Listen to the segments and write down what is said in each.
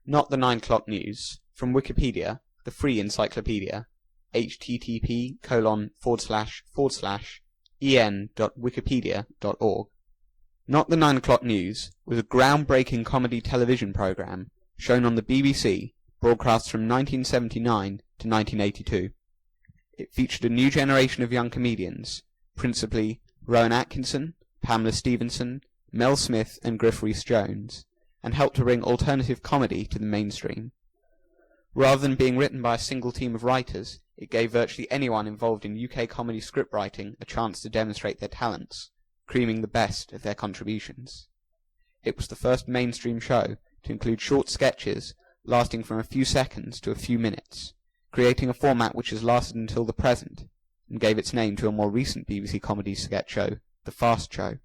Not the 9 o'clock news, from Wikipedia, the free encyclopedia, http://en.wikipedia.org. Not the 9 o'clock news was a groundbreaking comedy television programme shown on the BBC, broadcast from 1979 to 1982. It featured a new generation of young comedians, principally Rowan Atkinson, Pamela Stephenson, Mel Smith and Griff Rhys-Jones, and helped to bring alternative comedy to the mainstream. Rather than being written by a single team of writers, it gave virtually anyone involved in UK comedy scriptwriting a chance to demonstrate their talents, creaming the best of their contributions. It was the first mainstream show to include short sketches lasting from a few seconds to a few minutes, creating a format which has lasted until the present, and gave its name to a more recent BBC comedy sketch show, The Fast Show.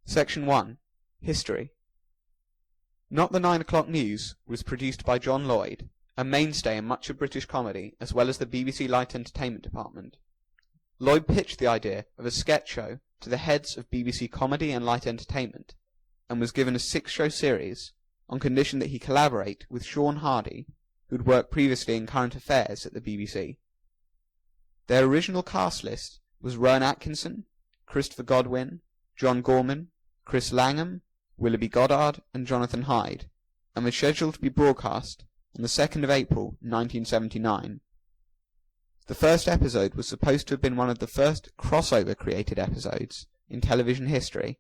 Section 1. History. Not the 9 o'clock news was produced by John Lloyd, a mainstay in much of British comedy, as well as the BBC Light Entertainment Department. Lloyd pitched the idea of a sketch show to the heads of BBC Comedy and Light Entertainment, and was given a 6-show series, on condition that he collaborate with Sean Hardy, who'd worked previously in current affairs at the BBC. Their original cast list was Rowan Atkinson, Christopher Godwin, John Gorman, Chris Langham, Willoughby Goddard and Jonathan Hyde, and was scheduled to be broadcast on the 2nd of April 1979. The first episode was supposed to have been one of the first crossover-created episodes in television history.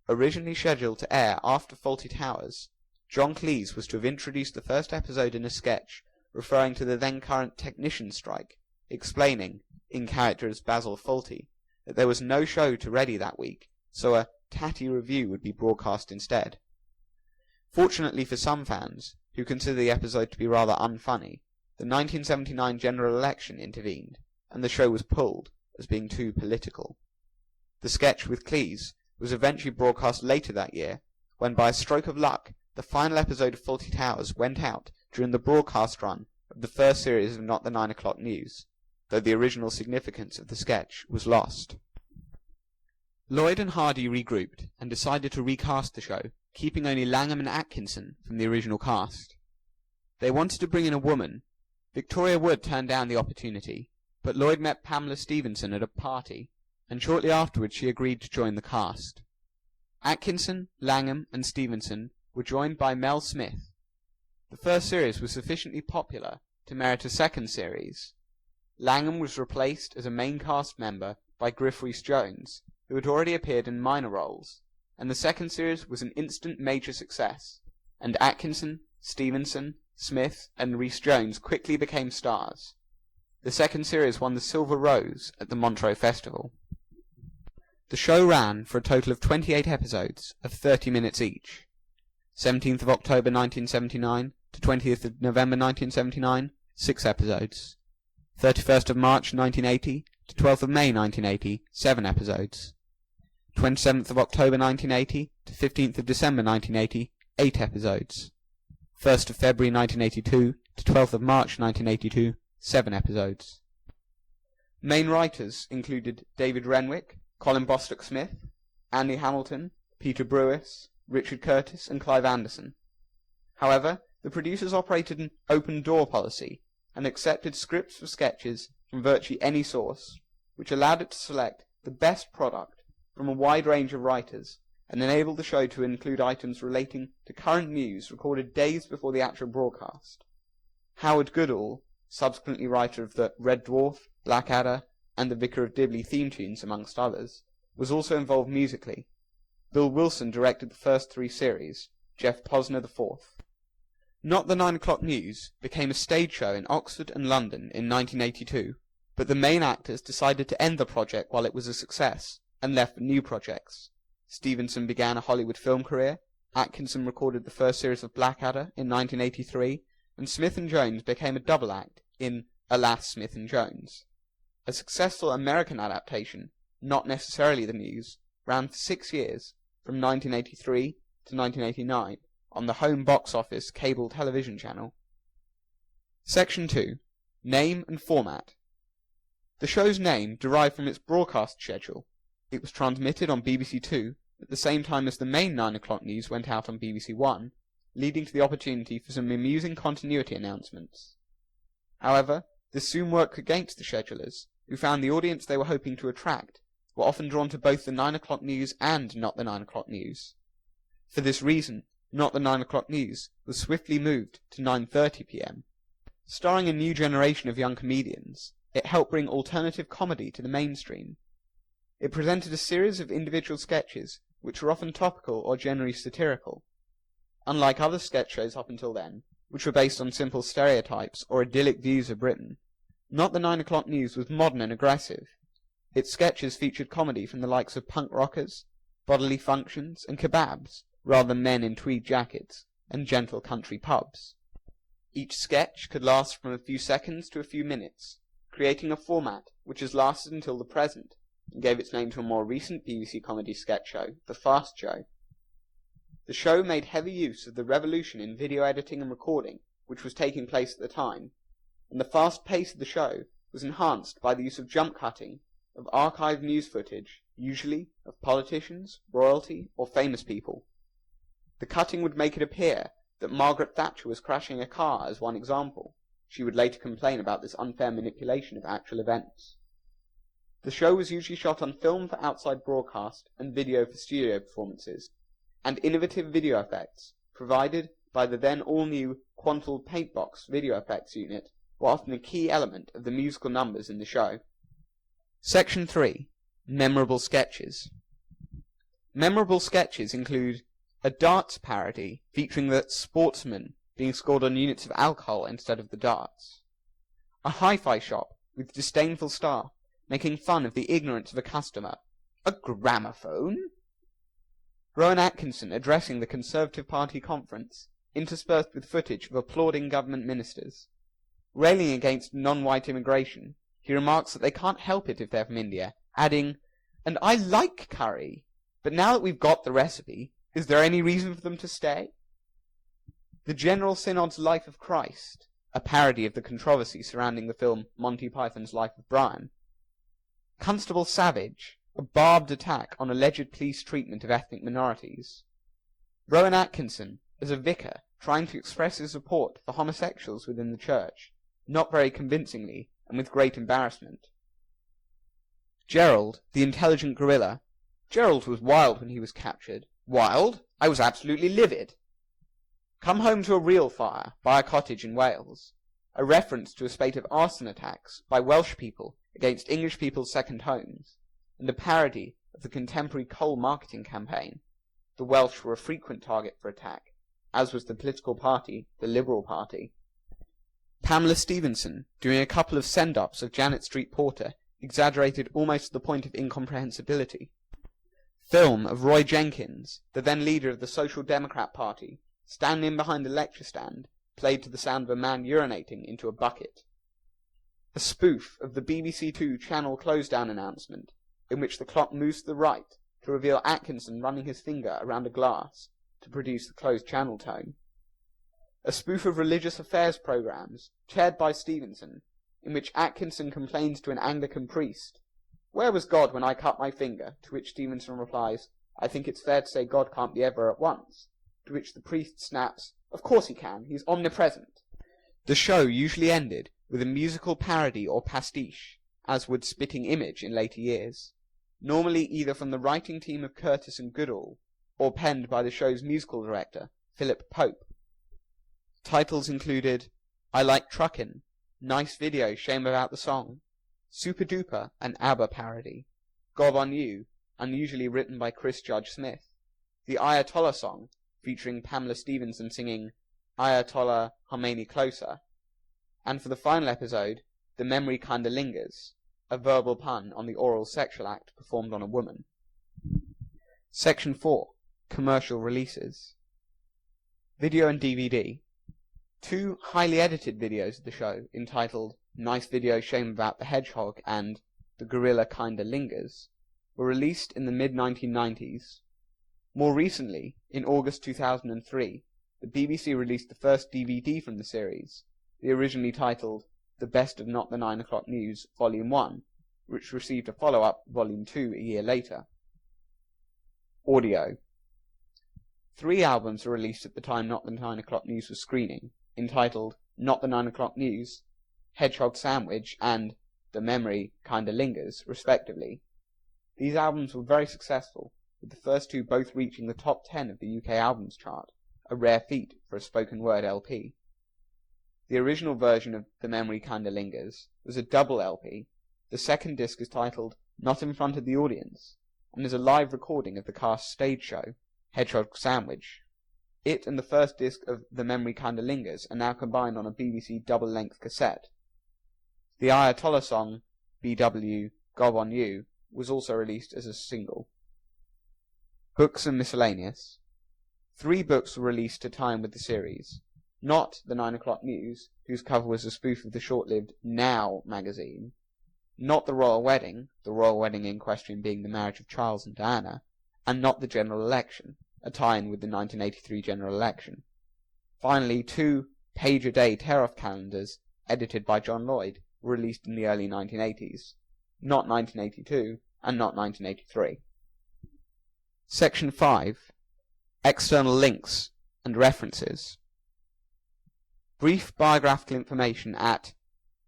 Originally scheduled to air after Fawlty Towers, John Cleese was to have introduced the first episode in a sketch referring to the then-current technician strike, explaining, in character as Basil Fawlty, that there was no show to ready that week, so a tatty review would be broadcast instead. Fortunately for some fans, who consider the episode to be rather unfunny, the 1979 general election intervened, and the show was pulled as being too political. The sketch with Cleese was eventually broadcast later that year, when by a stroke of luck, the final episode of Fawlty Towers went out during the broadcast run of the first series of Not the 9 o'clock news, though the original significance of the sketch was lost. Lloyd and Hardy regrouped and decided to recast the show, keeping only Langham and Atkinson from the original cast. They wanted to bring in a woman. Victoria Wood turned down the opportunity, but Lloyd met Pamela Stephenson at a party, and shortly afterwards she agreed to join the cast. Atkinson, Langham and Stephenson were joined by Mel Smith. The first series was sufficiently popular to merit a second series. Langham was replaced as a main cast member by Griff Rhys-Jones, who had already appeared in minor roles, and the second series was an instant major success, and Atkinson, Stephenson, Smith and Rhys-Jones quickly became stars. The second series won the Silver Rose at the Montreux Festival. The show ran for a total of 28 episodes of 30 minutes each. 17th of October 1979 to 20th of November 1979, 6 episodes. 31st of March 1980 to 12th of May 1980, 7 episodes. 27th of October 1980 to 15th of December 1980, 8 episodes. 1st of February 1982 to 12th of March 1982, 7 episodes. Main writers included David Renwick, Colin Bostock-Smith, Andy Hamilton, Peter Brewis, Richard Curtis and Clive Anderson. However, the producers operated an open-door policy and accepted scripts for sketches from virtually any source, which allowed it to select the best product from a wide range of writers, and enabled the show to include items relating to current news recorded days before the actual broadcast. Howard Goodall, subsequently writer of the Red Dwarf, Blackadder, and the Vicar of Dibley theme tunes, amongst others, was also involved musically. Bill Wilson directed the first 3 series, Jeff Posner the 4th. Not the 9 o'clock news became a stage show in Oxford and London in 1982, but the main actors decided to end the project while it was a success, and left for new projects. Stephenson began a Hollywood film career, Atkinson recorded the first series of Blackadder in 1983, and Smith and Jones became a double act in Alas, Smith and Jones. A successful American adaptation, not necessarily the news, ran for 6 years, from 1983 to 1989, on the home box office cable television channel. Section 2. Name and format. The show's name derived from its broadcast schedule. It was transmitted on BBC Two at the same time as the main 9 o'clock news went out on BBC One, leading to the opportunity for some amusing continuity announcements. However, this soon worked against the schedulers, who found the audience they were hoping to attract were often drawn to both the 9 o'clock news and Not the 9 o'clock news. For this reason, Not the 9 o'clock news was swiftly moved to 9:30 p.m. Starring a new generation of young comedians, it helped bring alternative comedy to the mainstream. It presented a series of individual sketches which were often topical or generally satirical. Unlike other sketch shows up until then, which were based on simple stereotypes or idyllic views of Britain, Not the 9 o'clock news was modern and aggressive. Its sketches featured comedy from the likes of punk rockers, bodily functions, and kebabs, rather than men in tweed jackets and gentle country pubs. Each sketch could last from a few seconds to a few minutes, creating a format which has lasted until the present, and gave its name to a more recent BBC comedy sketch show, The Fast Show. The show made heavy use of the revolution in video editing and recording which was taking place at the time, and the fast pace of the show was enhanced by the use of jump cutting of archived news footage, usually of politicians, royalty, or famous people. The cutting would make it appear that Margaret Thatcher was crashing a car as one example. She would later complain about this unfair manipulation of actual events. The show was usually shot on film for outside broadcast and video for studio performances, and innovative video effects, provided by the then all-new Quantal Paintbox video effects unit, were often a key element of the musical numbers in the show. Section 3. Memorable Sketches. Memorable sketches include a darts parody featuring the sportsman being scored on units of alcohol instead of the darts, a hi-fi shop with disdainful staff making fun of the ignorance of a customer, a gramophone, Rowan Atkinson addressing the Conservative Party conference, interspersed with footage of applauding government ministers. Railing against non-white immigration, he remarks that they can't help it if they're from India, adding, "And I like curry, but now that we've got the recipe, is there any reason for them to stay?" The General Synod's Life of Christ, a parody of the controversy surrounding the film Monty Python's Life of Brian. Constable Savage, a barbed attack on alleged police treatment of ethnic minorities. Rowan Atkinson, as a vicar, trying to express his support for homosexuals within the church, not very convincingly and with great embarrassment. Gerald, the intelligent gorilla. Gerald was wild when he was captured. Wild? I was absolutely livid. Come home to a real fire by a cottage in Wales, a reference to a spate of arson attacks by Welsh people against English people's second homes, and a parody of the contemporary coal marketing campaign. The Welsh were a frequent target for attack, as was the political party, the Liberal Party. Pamela Stephenson, doing a couple of send-ups of Janet Street Porter, exaggerated almost to the point of incomprehensibility. Film of Roy Jenkins, the then leader of the Social Democrat Party, standing behind a lecture stand, played to the sound of a man urinating into a bucket. A spoof of the BBC Two channel close-down announcement, in which the clock moves to the right to reveal Atkinson running his finger around a glass to produce the closed channel tone. A spoof of religious affairs programmes, chaired by Stevenson, in which Atkinson complains to an Anglican priest, "Where was God when I cut my finger?" To which Stevenson replies, "I think it's fair to say God can't be ever at once." To which the priest snaps, "Of course he can, he's omnipresent." The show usually ended with a musical parody or pastiche, as would Spitting Image in later years, normally either from the writing team of Curtis and Goodall, or penned by the show's musical director, Philip Pope. Titles included I Like Truckin', Nice Video, Shame About the Song, Super Duper, an ABBA parody, Gob on You, unusually written by Chris Judge Smith, the Ayatollah song, featuring Pamela Stephenson singing Ayatollah Khomeini Closer, and for the final episode, The Memory Kinda Lingers, a verbal pun on the oral sexual act performed on a woman. Section 4. Commercial Releases. Video and DVD. 2 highly edited videos of the show, entitled Nice Video, Shame About the Hedgehog and The Gorilla Kinda Lingers, were released in the mid-1990s. More recently, in August 2003, the BBC released the first DVD from the series, the originally titled The Best of Not the 9 O'Clock News, Volume 1, which received a follow-up, Volume 2, a year later. Audio. 3 albums were released at the time Not the 9 O'Clock News was screening, entitled Not the 9 O'Clock News, Hedgehog Sandwich, and The Memory Kinda Lingers, respectively. These albums were very successful, with the first 2 both reaching the top 10 of the UK albums chart, a rare feat for a spoken word LP. The original version of The Memory Kinda Lingers was a double LP. The second disc is titled Not in Front of the Audience, and is a live recording of the cast stage show, Hedgehog Sandwich. It and the first disc of The Memory Kinda Lingers are now combined on a BBC double-length cassette. The Ayatollah song, BW Gob on You, was also released as a single. Books and miscellaneous. 3 books were released to time with the series. Not the 9 O'Clock News, whose cover was a spoof of the short-lived Now magazine. Not the Royal Wedding, the royal wedding in question being the marriage of Charles and Diana, and not the General Election, a tie-in with the 1983 general election. Finally, 2 page-a-day tear-off calendars, edited by John Lloyd, were released in the early 1980s. Not 1982, and not 1983. Section 5. External links and references. Brief biographical information at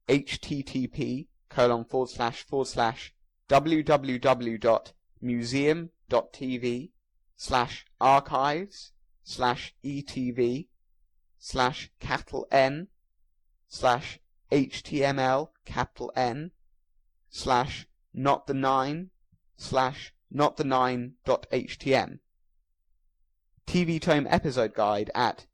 http://www.museum.tv/archives/html/html/not9.htm. TV Tome Episode Guide at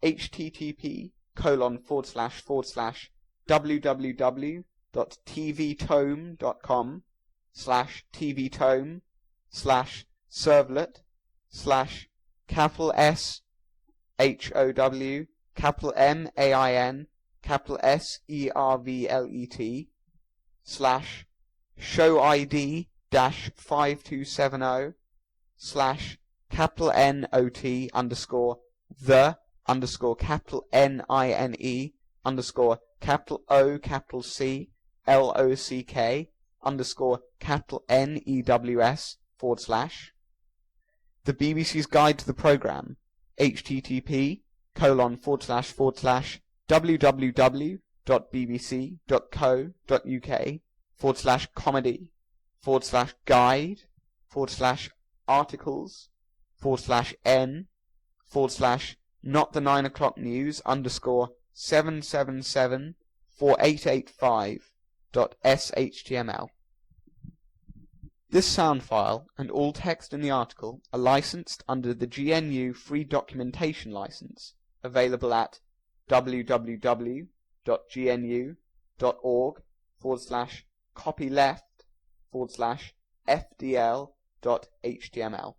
http://show-id-527O/CapitNine_the_CapitNEWS/ The BBC's Guide to the Programme, http://www.bbc.co.uk/n/not-the-9-o'clock-news_7774885.shtml. This sound file and all text in the article are licensed under the GNU Free Documentation License, available at www.gnu.org/copyleft/fdl.html.